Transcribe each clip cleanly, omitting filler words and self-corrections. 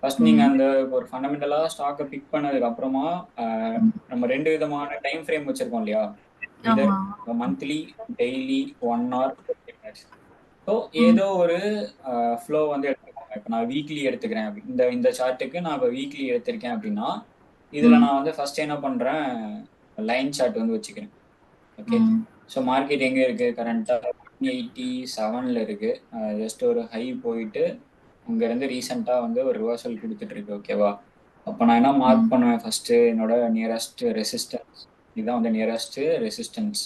First நீங்க அந்த ஒரு ஃபண்டமெண்டலா ஸ்டாக்கை பிக் பண்ணதுக்கு அப்புறமா நம்ம 2 விதமான டைம் ஃப்ரேம் வச்சிருக்கோம் இல்லையா? இதர் ஆமா. Monthly, daily, 1 hour, 15 minutes. So ஏதோ ஒரு ஃப்ளோ வந்து எடுத்துக்கோங்க. இப்போ நான் வீக்லி எடுத்துக்கிறேன் இந்த சார்ட்டுக்கு நான் இப்போ வீக்லி எடுத்திருக்கேன் அப்படின்னா இதுல நான் வந்து ஃபர்ஸ்ட் என்ன பண்றேன், லைன் சார்ட் வந்து வச்சுக்கிறேன். ஓகே, ஸோ மார்க்கெட் எங்க இருக்கு கரண்டா 187ல இருக்கு. ஜஸ்ட் ஒரு ஹை போயிட்டு அங்க இருந்து ரீசெண்டா வந்து ஒரு ரிவர்சல் கொடுத்துட்டு இருக்கு. ஓகேவா? அப்போ நான் என்ன மார்க் பண்ணுவேன், ஃபர்ஸ்ட் என்னோட நியரஸ்ட் ரெசிஸ்டன்ஸ். இதுதான் வந்து நியரஸ்ட் ரெசிஸ்டன்ஸ்.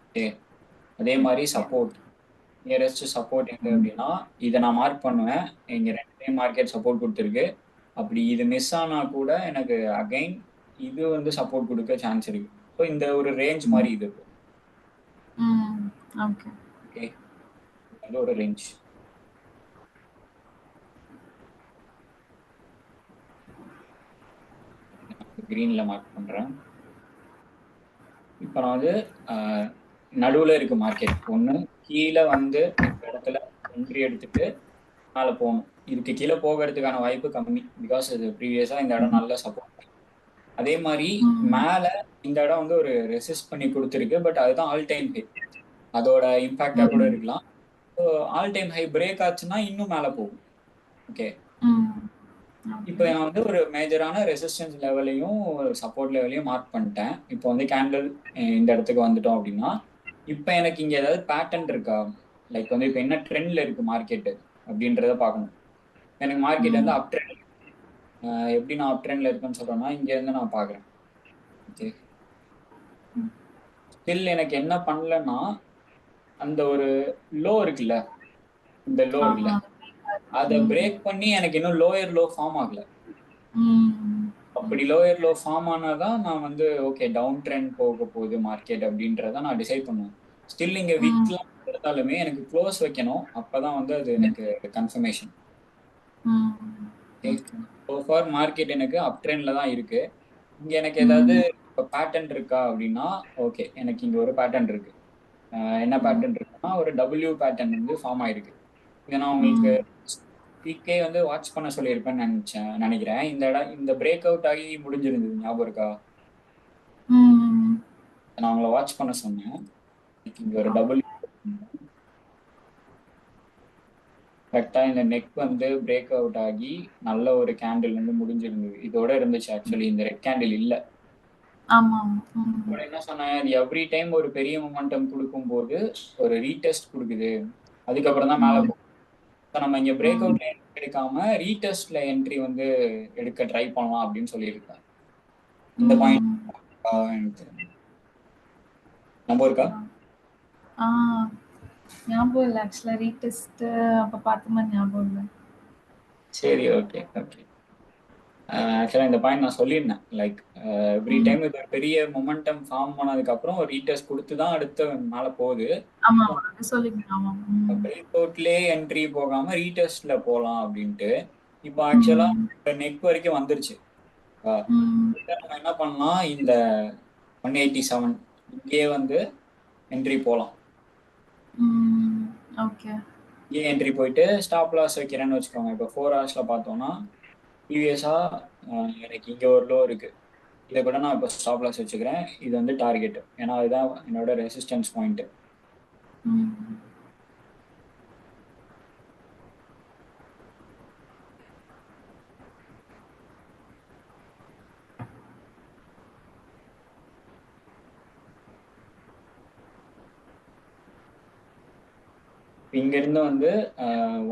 ஓகே, அதே மாதிரி சப்போர்ட். நியரஸ்ட் சப்போர்ட் எங்க அப்படின்னா இதை நான் மார்க் பண்ணுவேன். இங்க 2 டைம் மார்க்கெட் சப்போர்ட் கொடுத்துருக்கு. அப்படி இது மிஸ் ஆனா கூட எனக்கு அகைன் இது வந்து சப்போர்ட் கொடுக்க சான்ஸ் இருக்கு. ஸோ இந்த ஒரு ரேஞ்ச் மாதிரி இது இருக்கும். ஓகே, ஓகே, அது ஒரு ரேஞ்ச். கிரீன்ல மார்க் பண்றேன். இப்போ நான் வந்து நடுவில் இருக்கு மார்க்கெட். ஒன்று கீழே வந்து இந்த இடத்துல என்ட்ரி எடுத்துட்டு மேலே போகணும். இதுக்கு கீழே போகிறதுக்கான வாய்ப்பு கம்மி. பிகாஸ் இது ப்ரீவியஸாக இந்த இடம் நல்ல சப்போர்ட். அதே மாதிரி மேலே இந்த இடம் வந்து ஒரு ரெசிஸ்ட் பண்ணி கொடுத்துருக்கு. பட் அதுதான் ஆல் டைம் ஹை. அதோட இம்பாக்டாக கூட இருக்கலாம். So all time high break ஆச்சுன்னா இன்னும் மேலே போகும். ஓகே, இப்போ நான் வந்து ஒரு மேஜரான ரெசிஸ்டன்ஸ் லெவலையும் சப்போர்ட் லெவலையும் மார்க் பண்ணிட்டேன். இப்போ வந்து கேண்டில் இந்த இடத்துக்கு வந்துட்டோம் அப்படின்னா இப்போ எனக்கு இங்க ஏதாவது பேட்டர்ன் இருக்கா, லைக் வந்து இப்போ என்ன ட்ரெண்ட்ல இருக்கு மார்க்கெட்டு அப்படின்றத பார்க்கணும். எனக்கு மார்க்கெட் வந்து அப் ட்ரெண்ட். எப்படி நான் அப் ட்ரெண்ட்ல இருக்குன்னு சொல்றேன்னா இங்க இருந்து நான் பார்க்குறேன். ஓகே, ஸ்டில் எனக்கு என்ன பண்ணலன்னா அந்த ஒரு லோ இருக்குல்ல, இந்த லோ இருக்குல்ல, அதை பிரேக் பண்ணி எனக்கு இன்னும் லோயர் லோ ஃபார்ம் ஆகல. அப்படி லோயர் லோ ஃபார்ம் ஆனாதான் நான் வந்து ஓகே டவுன் ட்ரெண்ட் போக போகுது மார்க்கெட் அப்படின்றத நான் டிசைட் பண்ணுவேன். ஸ்டில் இங்க விக்லாம் இருந்தாலுமே எனக்கு க்ளோஸ் வைக்கணும். அப்பதான் வந்து அது எனக்கு கன்ஃபர்மேஷன். ஃபார் மார்க்கெட் எனக்கு அப் ட்ரெண்ட்ல தான் இருக்கு. இங்க எனக்கு ஏதாவது இப்போ பேட்டர்ன் இருக்கா அப்படின்னா ஓகே, எனக்கு இங்க ஒரு பேட்டர்ன் இருக்கு. என்ன பேட்டர்ன் இருக்குன்னா ஒரு டபிள்யூ பேட்டர்ன் வந்து ஃபார்ம் ஆயிருக்கு. இதை நான் உங்களுக்கு வீக்கே வந்து வாட்ச் பண்ண சொல்லியிருப்பேன்னு நினைக்கிறேன். இந்த இடம் இந்த பிரேக் அவுட் ஆகி முடிஞ்சிருந்தது, ஞாபகம் இருக்கா? நான் உங்களை வாட்ச் பண்ண சொன்னேன். இங்க ஒரு டபுள் கரெக்டா இந்த நெக் வந்து பிரேக் அவுட் ஆகி நல்ல ஒரு கேண்டில் வந்து முடிஞ்சிருந்தது. இதோட இருந்துச்சு ஆக்சுவலி, இந்த ரெட் கேண்டில் இல்ல. என்ன சொன்னேன், எவ்ரி டைம் ஒரு பெரிய மொமெண்டம் கொடுக்கும் போது ஒரு ரீடெஸ்ட் கொடுக்குது, அதுக்கப்புறம் தான் மேல போகும். நம்ம இங்க பிரேக் அவுட்ல எடுக்காம ரீடெஸ்ட்ல என்ட்ரி வந்து எடுக்க ட்ரை பண்ணலாம் அப்படின்னு சொல்லியிருக்கேன். இந்த பாயிண்ட் நம்பர் இருக்கா? ஞாபகம் இல்லை ஆக்சுவலா. ரீடெஸ்ட் அப்ப பார்த்த மாதிரி ஞாபகம் இல்லை. சரி, ஓகே ஓகே. ஆக்சுவலாக இந்த பாயிண்ட் நான் சொல்லியிருந்தேன். லைக் எவ்ரி டைம் இது ஒரு பெரிய மொமெண்டம் ஃபார்ம் பண்ணதுக்கு அப்புறம் ஒரு ரீடெஸ்ட் கொடுத்து தான் அடுத்து மேலே போகுது. பிரேக் அவுட்லேயே என்ட்ரி போகாம ரீடெஸ்ட்ல போகலாம் அப்படின்ட்டு. இப்போ ஆக்சுவலா நெக் வரைக்கும் வந்துருச்சு. நம்ம என்ன பண்ணலாம், இந்த 187 இங்கே வந்து என்ட்ரி போகலாம். இங்கே என்ட்ரி போயிட்டு ஸ்டாப் லாஸ் வைக்கிறேன்னு வச்சுக்கோங்க. இப்போ 4 hours பார்த்தோம்னா ப்ரீவியஸா எனக்கு இங்க ஒரு லோ இருக்கு. இதை கூட நான் இப்போ ஸ்டாப் லாஸ் வச்சுக்கிறேன். இது வந்து டார்கெட், ஏன்னா அதுதான் என்னோட ரெசிஸ்டன்ஸ் பாயிண்ட். இங்க இருந்து வந்து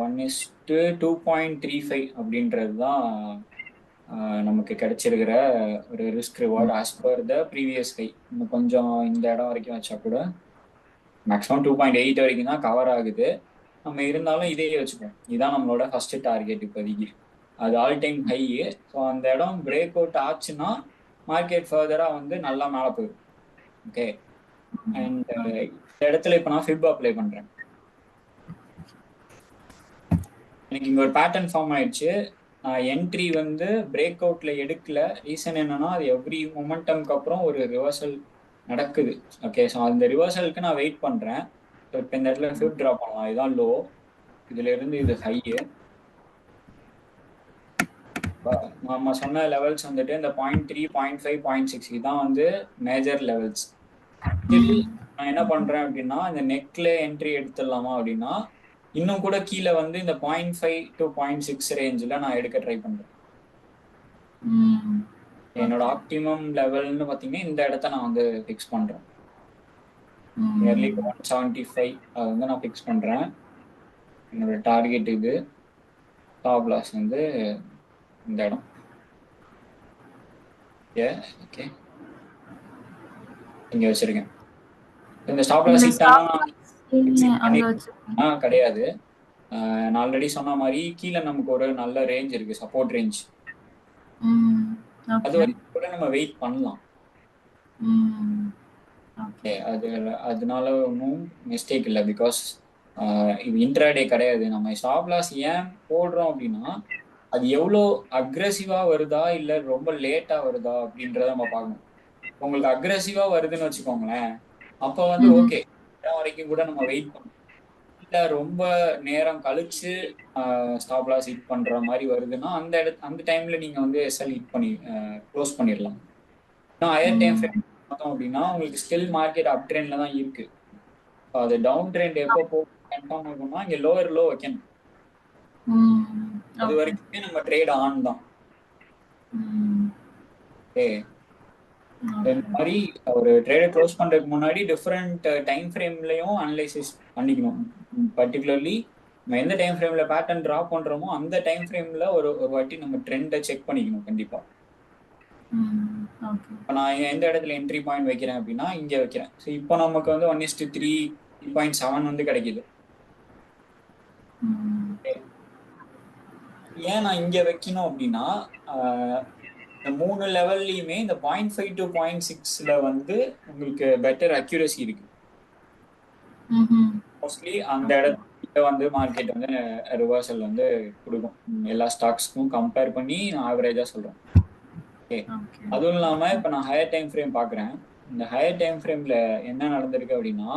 1:2.35 அப்படின்றது தான் நமக்கு கிடைச்சிருக்கிற ஒரு risk reward as per the previous high. இன்னும் கொஞ்சம் இந்த இடம் வரைக்கும் வச்சா கூட மேக்ஸிமம் 2.8 வரைக்கும் தான் கவர் ஆகுது. நம்ம இருந்தாலும் இதே வச்சுப்போம். இதுதான் நம்மளோட ஃபர்ஸ்ட் டார்கெட் இப்போதைக்கு. அது ஆல் டைம் ஹை. ஸோ அந்த இடம் பிரேக் அவுட் ஆச்சுன்னா மார்க்கெட் ஃபர்தரா வந்து நல்லா மேலே போயிடும். ஓகே, அண்ட் இந்த இடத்துல இப்போ நான் ஃபிப் அப்ளை பண்றேன். எனக்கு இங்க ஒரு பேட்டர்ன் ஃபார்ம் ஆயிடுச்சு. என்ட்ரி வந்து பிரேக் அவுட்ல எடுக்கல. ரீசன் என்னன்னா அது எவ்ரி மொமெண்டம்க்கு அப்புறம் ஒரு ரிவர்சல் நடக்குது. ஓகே, ஸோ அந்த ரிவர்சலுக்கு நான் வெயிட் பண்றேன். ஸோ இப்போ இந்த இடத்துல ஃபிப் ட்ரா பண்ணலாம். இதுதான் லோ, இதுல இருந்து இது ஹை. நம்ம சொன்ன லெவல்ஸ் வந்துட்டு இந்த 0.3 0.5 0.6 இதுதான் வந்து மேஜர் லெவல்ஸ். ஸ்டில் நான் என்ன பண்றேன் அப்படின்னா இந்த நெக்ல என்ட்ரி எடுத்துடலாமா அப்படின்னா இன்னும் கூட கீழே வந்து இந்த 0.5 to 0.6 ரேஞ்சில் நான் எடுக்க ட்ரை பண்றேன். என்னோட ஆப்டிமம் லெவல்னு பார்த்தீங்கன்னா இந்த இடத்த நான் வந்து ஃபிக்ஸ் பண்றேன். நியர்லி 175 அது வந்து நான் ஃபிக்ஸ் பண்றேன். என்னோட டார்கெட் இது. ஸ்டாப் லாஸ் வந்து இந்த இடம். ஓகே இங்க வச்சிருக்கேன். இந்த ஸ்டாப் லாஸ் ஹிட் ஆனா கிடையாது. நான் ஆல்ரெடி சொன்ன மாதிரி கீழே நமக்கு ஒரு நல்ல ரேஞ்ச் இருக்கு, சப்போர்ட் ரேஞ்ச். அது வரைக்கும் கூட நம்ம வெயிட் பண்ணலாம். அதனால ஒன்றும் மிஸ்டேக் இல்லை. பிகாஸ் இது இன்ட்ராடே கிடையாது. நம்ம ஸ்டாப் லாஸ் ஏன் போடுறோம் அப்படின்னா அது எவ்வளோ அக்ரெசிவா வருதா இல்லை ரொம்ப லேட்டா வருதா அப்படின்றத நம்ம பார்க்கணும். உங்களுக்கு அக்ரெசிவா வருதுன்னு வச்சுக்கோங்களேன், அப்போ வந்து ஓகே வரைக்கும் கூட நம்ம வெயிட் பண்ணணும். இல்லை ரொம்ப நேரம் கழிச்சு ஸ்டாப் லாஸ் ஹிட் பண்ற மாதிரி வருதுன்னா அந்த டைம்ல நீங்க வந்து எஸ்எல் ஹிட் பண்ணி க்ளோஸ் பண்ணிடலாம். ஹையர் டைம் ஃப்ரேம் பார்த்தோம் அப்படின்னா உங்களுக்கு ஸ்டில் மார்க்கெட் அப் ட்ரெண்ட்ல தான் இருக்கு. அது டவுன் ட்ரெண்ட் எப்போ கன்ஃபார்ம் ஆகும்னா இங்க லோவர் லோ வைக்கணும். அது வரைக்குமே நம்ம ட்ரேட் ஆன் தான். இந்த மாதிரி ஒரு ட்ரேடை க்ளோஸ் பண்றதுக்கு முன்னாடி டிஃப்ரெண்ட் டைம் ஃப்ரேம்லயும் அனலைசிஸ் பண்ணிக்கணும். பர்டிகுலர்லி நம்ம எந்த டைம் ஃப்ரேம்ல பேட்டர்ன் டிரா பண்றோமோ அந்த டைம் ஃப்ரேம்ல ஒரு வாட்டி நம்ம ட்ரெண்டை செக் பண்ணிக்கணும் கண்டிப்பா. நான் எந்த இடத்துல என்ட்ரி பாயிண்ட் வைக்கிறேன் அப்படின்னா இங்க வைக்கிறேன். ஸோ இப்போ நமக்கு வந்து 1:3 3.7 வந்து கிடைக்குது. ஏன் நான் இங்க வைக்கணும் அப்படின்னா இந்த 3 லெவல்லையுமே இந்த 0.5 to 0.6ல வந்து உங்களுக்கு பெட்டர் அக்யூரசி இருக்கு. மோஸ்ட்லி அந்த இடத்துல வந்து மார்க்கெட் வந்து ரிவர்சல் வந்து கொடுக்கும் எல்லா ஸ்டாக்ஸ்க்கும் கம்பேர் பண்ணி நான் ஆவரேஜா சொல்றேன். அதுவும் இல்லாம இப்ப நான் ஹையர் டைம் ஃப்ரேம் பாக்குறேன். இந்த ஹையர் டைம் ஃப்ரேம்ல என்ன நடந்திருக்கு அப்படின்னா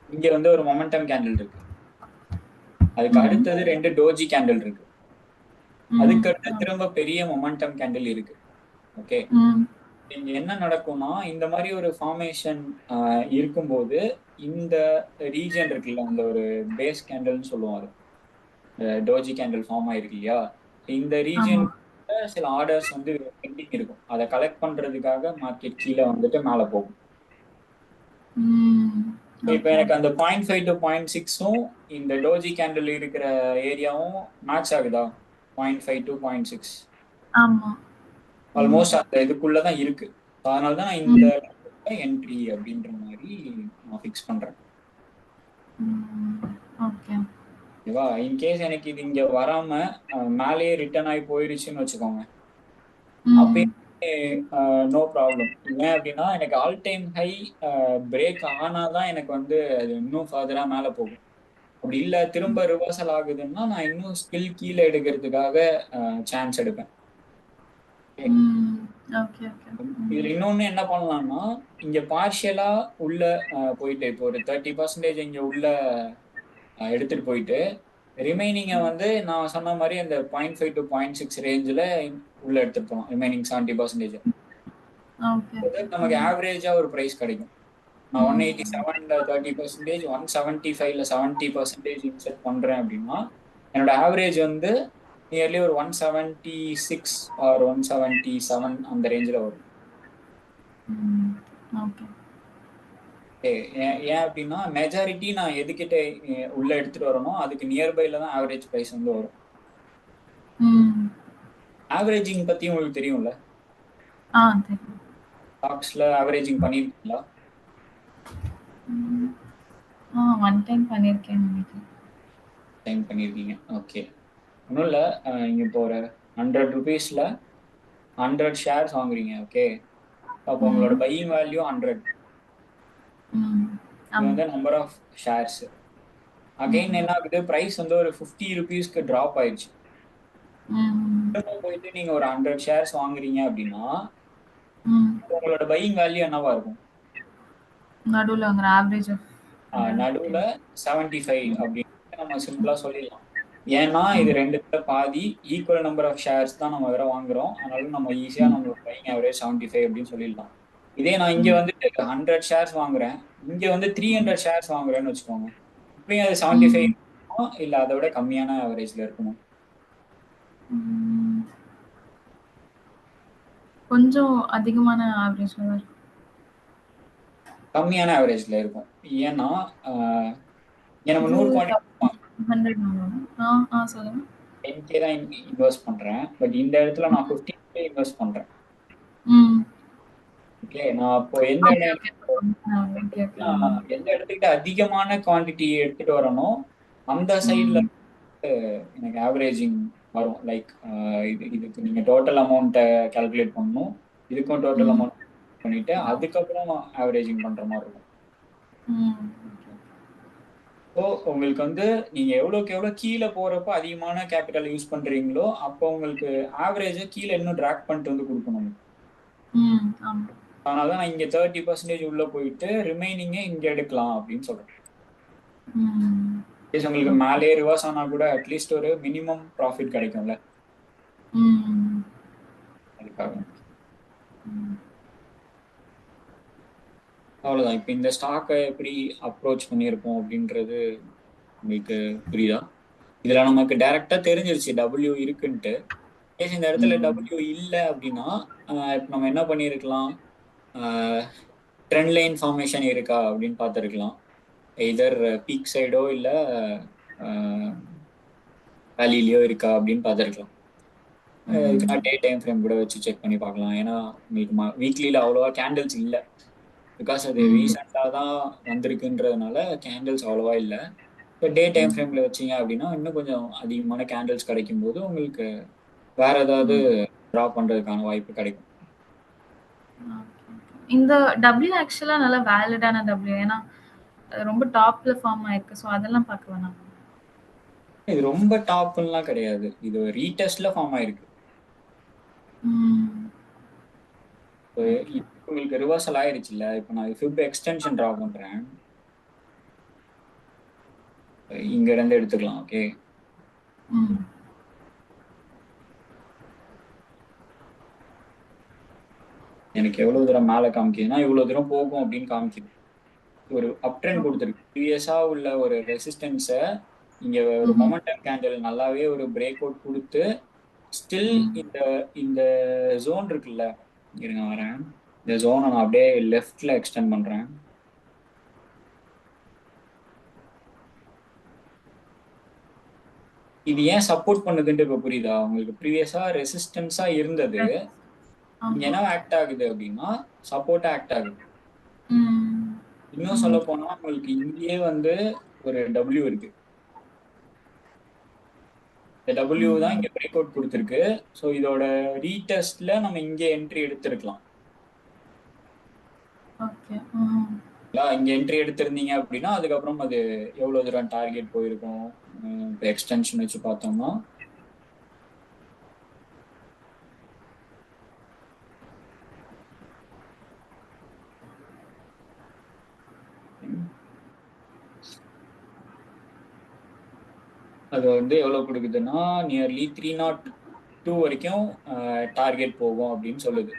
இங்க வந்து ஒரு மொமெண்டம் கேண்டில் இருக்கு, அதுக்கு அடுத்தது 2 டோஜி கேண்டில் இருக்கு, அதுக்கு அடுத்து திரும்ப பெரிய மொமெண்டம் கேண்டில் இருக்கு. ஓகே இங்க என்ன நடக்கும்னா இந்த மாதிரி ஒரு ஃபார்மேஷன் இருக்கும்போது இந்த ரீஜன் இருக்குல்ல, அந்த ஒரு பேஸ் கேண்டில்னு சொல்லுவாங்க, டோஜி கேண்டில் ஃபார்ம் ஆயிருக்கு இல்லையா, இந்த ரீஜன் சில ஆர்டர்ஸ் வந்து பெண்டிங் இருக்கும். அதை கலெக்ட் பண்றதுக்காக மார்க்கெட் கீழே வந்துட்டு மேலே போகும். இப்போ எனக்கு அந்த 0.5 to 0.6ம் இந்த டோஜி கேண்டில் இருக்கிற ஏரியாவும் மேட்ச் ஆகுதா? 0.5 to 0.6 ஆல்மோஸ்ட் அந்த இதுக்குள்ளதான் இருக்கு. அதனால தான் நான் இந்த என்ட்ரி அப்படின்ற மாதிரி நான் ஃபிக்ஸ் பண்றேன். ஓகேவா? இன்கேஸ் எனக்கு இது இங்க வராம மேலேயே ரிட்டர்ன் ஆகி போயிருச்சுன்னு வச்சுக்கோங்க, அப்பயே நோ ப்ராப்ளம். ஏன் அப்படின்னா எனக்கு ஆல் டைம் ஹை பிரேக் ஆனாதான் எனக்கு வந்து அது இன்னும் ஃபர்தரா மேலே போகும். அப்படி இல்லை திரும்ப ரிவர்சல் ஆகுதுன்னா நான் இன்னும் ஸ்கில் கீழே எடுக்கிறதுக்காக சான்ஸ் எடுப்பேன். இதுல இன்னொன்னு என்ன பண்ணலாம்னா இங்க பார்ஷியலா உள்ள போயிட்டு இப்போ ஒரு 30% இங்க உள்ள எடுத்துட்டு போயிட்டு ரிமைனிங்க வந்து நான் சொன்ன மாதிரி அந்த 0.5 to 0.6 ரேஞ்சில் உள்ள எடுத்துட்டு போகலாம். ரிமைனிங் 70% நமக்கு ஆவரேஜா ஒரு ப்ரைஸ் கிடைக்கும். நான் 187ல 30%, 175ல 70% இன்செட் பண்றேன் அப்படின்னா என்னோட ஆவரேஜ் வந்து நியர்லி ஒரு 176 ஆர் 177 அந்த ரேஞ்சில் வரும். ஏன் அப்படின்னா மெஜாரிட்டி நான் எதுக்கிட்ட உள்ள எடுத்துட்டு வரணும் அதுக்கு நியர்பைல தான் ஆவரேஜ் பிரைஸ் வந்து வரும். ஆவரேஜிங் பத்தி உங்களுக்கு தெரியும்ல? ஸ்டாக்ஸ்ல ஆவரேஜிங் பண்ணிருக்கீங்களா? பண்ணிருக்கீங்க. ஓகே, ஒன்றும் இல்லை. இங்க இப்போ ஒரு 100 rupeesல 100 ஷேர்ஸ் வாங்குறீங்க. ஓகே, அப்போ உங்களோட பையிங் வேல்யூ 100. இது வந்து நம்பர் ஆஃப் ஷேர்ஸ். அகைன் என்ன ஆகுது, பிரைஸ் வந்து ஒரு 50 rupeesக்கு டிராப் ஆயிடுச்சு. போயிட்டு நீங்க ஒரு 100 ஷேர்ஸ் வாங்குறீங்க அப்படின்னா உங்களோட பையிங் வேல்யூ என்னவா இருக்கும்? நடுவுல 75 அப்படின்னு நம்ம சிம்பிளா சொல்லிடலாம். ஏன்னா இது ரெண்டுத்துல பாதி ஈக்குவல் நம்பர் ஆஃப் ஷேர்ஸ் தான் நம்ம வேற வாங்குறோம். அதனால நம்ம ஈஸியா நம்ம பையிங் ஆவரேஜ் 75 அப்படின்னு சொல்லிடலாம். இதே நான் இங்க வந்து 100 ஷேர்ஸ் வாங்குறேன், இங்க வந்து 300 ஷேர்ஸ் வாங்குறேன்னு வச்சுக்கோங்க. இப்பயும் அது 75 இருக்குமா இல்ல அதை விட கம்மியான ஆவரேஜ்ல இருக்குமா? கொஞ்சம் அதிகமான ஆவரேஜ்ல தான் இருக்கும். கம்மியான ஆவரேஜ்ல இருக்கும். ஏன்னா இங்க நம்ம 100 குவான்டிட்டி 100 சொல்லுங்க. 10K தான் இன்வெஸ்ட் பண்றேன், பட் இந்த இடத்துல நான் 15K இன்வெஸ்ட் பண்றேன். ஓகே, நான் அப்போ எந்த இடத்துக்கிட்ட அதிகமான குவான்டிட்டி எடுத்துட்டு வரனோ அந்த சைட்ல எனக்கு ஆவரேஜிங் வரும். லைக் இதுக்கு நீங்க டோட்டல் அமௌண்ட்டை கால்குலேட் பண்ணணும், இதுக்கும் டோட்டல் அமௌண்ட் பண்ணிட்டு அதுக்கப்புறம் ஆவரேஜிங் பண்ற மாதிரி இருக்கும். ஸோ உங்களுக்கு வந்து நீங்க எவ்வளோக்கு எவ்வளோ கீழே போறப்ப அதிகமான கேபிட்டல் யூஸ் பண்றீங்களோ அப்போ உங்களுக்கு ஆவரேஜை கீழே இன்னும் ட்ராக் பண்ணிட்டு வந்து கொடுக்கணும். அதனால நான் இங்க 30% உள்ள போயிட்டு ரிமைனிங்கை இங்க எடுக்கலாம் அப்படின்னு சொல்றேன். உங்களுக்கு மேலே ரிவர்ஸ் ஆனா கூட அட்லீஸ்ட் ஒரு மினிமம் ப்ராஃபிட் கிடைக்கும்ல, அதுக்காக. அவ்வளவுதான். இப்போ இந்த ஸ்டாக்கை எப்படி அப்ரோச் பண்ணியிருப்போம் அப்படின்றது உங்களுக்கு புரியுதா? இதுல நமக்கு டைரக்டா தெரிஞ்சிருச்சு டபிள்யூ இருக்குன்ட்டு. இந்த இடத்துல டபிள்யூ இல்லை அப்படின்னா இப்போ நம்ம என்ன பண்ணியிருக்கலாம், ட்ரெண்ட் லைன் ஃபார்மேஷன் இருக்கா அப்படின்னு பார்த்துருக்கலாம். எதர் பீக் சைடோ இல்லை வேலியிலையோ இருக்கா அப்படின்னு பார்த்துருக்கலாம். இதுக்கு டே டைம் ஃப்ரேம் கூட வச்சு செக் பண்ணி பார்க்கலாம். ஏன்னா உங்களுக்கு வீக்லியில் அவ்வளோவா கேண்டில்ஸ் இல்லை, பிகாஸ் அது ரீசெண்டாக தான் வந்திருக்குன்றதுனால கேண்டில்ஸ் அவ்வளோவா இல்லை. இப்போ டே டைம் ஃப்ரேமில் வச்சிங்க அப்படின்னா இன்னும் கொஞ்சம் அதிகமான கேண்டில்ஸ் கிடைக்கும் போது உங்களுக்கு வேற ஏதாவது ட்ரா பண்ணுறதுக்கான வாய்ப்பு கிடைக்கும். இந்த டபிள்யூ ஆக்சுவலா நல்லா வேலிடான டபிள்யூ, ஏன்னா ரொம்ப டாப்ல ஃபார்ம் ஆயிருக்கு. ஸோ அதெல்லாம் பார்க்க வேணாம். இது ரொம்ப டாப்லாம் கிடையாது, இது ரீடெஸ்ட்ல ஃபார்ம் ஆயிருக்கு. உங்களுக்கு ரிவர்சல் ஆயிருச்சுல்ல. இப்போ நான் ஃபிப் எக்ஸ்டென்ஷன் ட்ரா பண்றேன், இங்க இருந்து எடுத்துக்கலாம். ஓகே, எனக்கு எவ்வளவு தூரம் மேல காமிக்குதுன்னா இவ்வளவு தூரம் போகும் அப்படின்னு காமிக்குது. ஒரு அப் ட்ரெண்ட் கொடுத்துருக்கு. ப்ரீவியஸா உள்ள ஒரு ரெசிஸ்டன்ஸை இங்க ஒரு மொமெண்டம் கேண்டில் நல்லாவே ஒரு பிரேக் அவுட் கொடுத்து ஸ்டில் இந்த ஜோன் இருக்குல்ல, இருங்க வரேன், இந்த ஜோனை நான் அப்படியே லெஃப்ட்ல எக்ஸ்டெண்ட் பண்றேன். இது ஏன் சப்போர்ட் பண்ணுதுன்னு இப்ப புரியுதா உங்களுக்கு? ப்ரீவியஸா ரெசிஸ்டன்ஸா இருந்தது, இங்க என்ன ஆக்ட் ஆகுது அப்படின்னா சப்போர்ட்டா ஆக்ட் ஆகுது. இன்னும் சொல்ல போனா உங்களுக்கு இங்கேயே வந்து ஒரு டபிள்யூ இருக்கு, இந்த டபிள்யூ தான் இங்க பிரேக் அவுட் கொடுத்துருக்கு. ஸோ இதோட ரீடெஸ்ட்ல நம்ம இங்கே என்ட்ரி எடுத்திருக்கலாம். இங்க என்ட்ரி எடுத்திருந்தீங்க அப்படின்னா அதுக்கப்புறம் அது எவ்வளவு தூரம் டார்கெட் போயிருக்கும். இப்போ எக்ஸ்டென்ஷன் வச்சு பார்த்தோம்னா அது வந்து எவ்வளவு கொடுக்குதுன்னா நியர்லி 302 வரைக்கும் டார்கெட் போகும் அப்படின்னு சொல்லுது.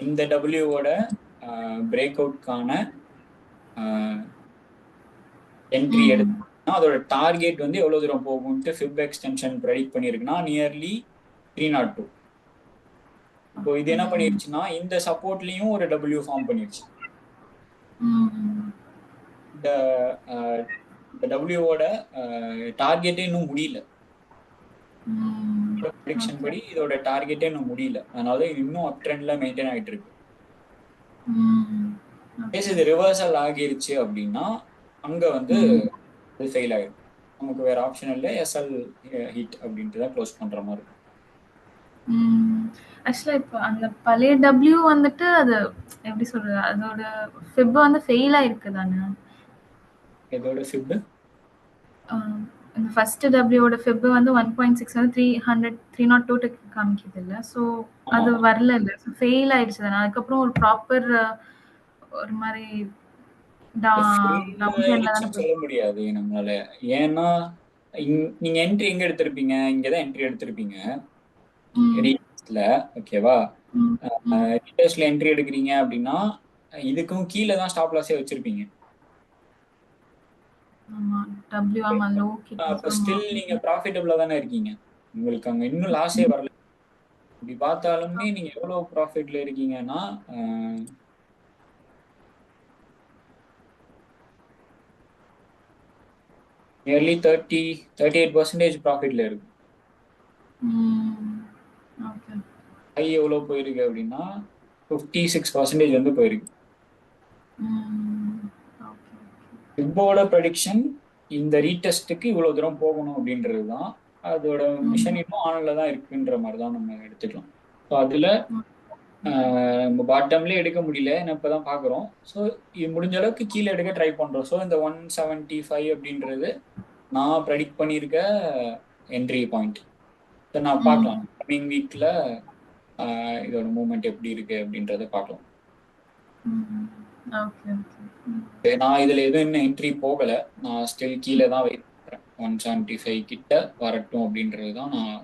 இந்த டபிள்யூவோட பிரேக் அவுட்கான என்ட்ரி எடுத்தா அதோட டார்கெட் வந்து எவ்வளவு தூரம் போகும்ட்டு ஃபிப் எக்ஸ்டென்ஷன் ப்ரெடிக்ட் பண்ணியிருக்குன்னா நியர்லி 302. இப்போ இது என்ன பண்ணிருச்சுன்னா இந்த சப்போர்ட்லயும் ஒரு டபிள்யூ ஃபார்ம் பண்ணிருச்சு. இந்த டபிள்யூவோட டார்கெட்டே இன்னும் முடியல, ப்ரெடிக்ஷன் படி இதோட டார்கெட்டே இன்னும் முடியல. அதனால இது இன்னும் அப் ட்ரெண்ட்ல மெயின்டைன் ஆயிட்டு இருக்கு. இது ரிவர்சல் ஆகிருச்சு அப்படின்னா அங்க வந்து இது ஃபெயில் ஆயிடும். நமக்கு வேற ஆப்ஷன் இல்லை, எஸ்எல் ஹிட் அப்படின்ட்டு தான் க்ளோஸ் பண்ற மாதிரி இருக்கும். ஆக்சுவலா இப்போ அந்த பழைய டபிள்யூ வந்துட்டு அது எப்படி சொல்றது, அதோட ஃபிப் வந்து ஃபெயில் ஆயிருக்கு தானே? இதோட ஃபிப் இந்த ஃபர்ஸ்ட் டபிள்யூவோட ஃபிப் வந்து 1.6 வந்து 302 காமிக்குது இல்ல. ஸோ அது வரல இல்ல, ஃபெயில் ஆயிடுச்சு தானே. அதுக்கப்புறம் ஒரு ப்ராப்பர் ஒரு மாதிரி சொல்ல முடியாது நம்மளால. ஏன்னா நீங்க என்ட்ரி எங்க எடுத்திருப்பீங்க? இங்கதான் என்ட்ரி எடுத்திருப்பீங்க ம். ரீடர்ஸ்ல. ஓகேவா? ம். ம். ரீடர்ஸ்ல என்ட்ரி எடுக்கிறீங்க அப்படின்னா இதுக்கும் கீழே தான் ஸ்டாப் லாஸே வச்சிருப்பீங்க. ஆமா. W ஆமா லோ கிட்ட அப்ப ஆமா. ஸ்டில் நீங்க ப்ராஃபிட்டபிளா தானே இருக்கீங்க. உங்களுக்கு அங்க இன்னும் லாஸே வரல. இப்படி பார்த்தாலுமே நீங்க எவ்வளவு ப்ராஃபிட்ல இருக்கீங்கன்னா நியர்லி 38% ப்ராஃபிட்ல இருக்கு. ம். ஓகே. ஹை எவ்வளவு போயிருக்கு அப்படின்னா 56% வந்து போயிருக்கு. ம். ஓகே. ஃபிப்போட ப்ரெடிக்ஷன் இந்த ரீடெஸ்ட்டுக்கு இவ்வளவு தூரம் போகணும் அப்படின்றது தான். அதோட ம். மிஷன் இன்னும் ஆன்ல தான் இருக்குன்ற மாதிரி தான் நம்ம எடுத்துக்கலாம். ஸோ அதுல ம். நம்ம பாட்டம்லேயே எடுக்க முடியல, நான் இப்பதான் பாக்குறோம். ஸோ இது முடிஞ்ச அளவுக்கு கீழே எடுக்க ட்ரை பண்றோம். ஸோ இந்த 175 அப்படின்றது நான் ப்ரெடிக்ட் பண்ணியிருக்க என்ட்ரி பாயிண்ட். ஸோ நான் பார்க்கலாம் ம். கம்மிங் வீக்ல இதோட மூவ்மெண்ட் எப்படி இருக்கு அப்படின்றத பார்க்கலாம். ம். ஓகே. ஓகே. ம். நான் இதுல எதுவும் இன்னும் என்ட்ரி போகல. நான் ஸ்டில் கீழே தான் வெயிட் பண்றேன். 175 கிட்ட வரட்டும் அப்படின்றது தான் நான்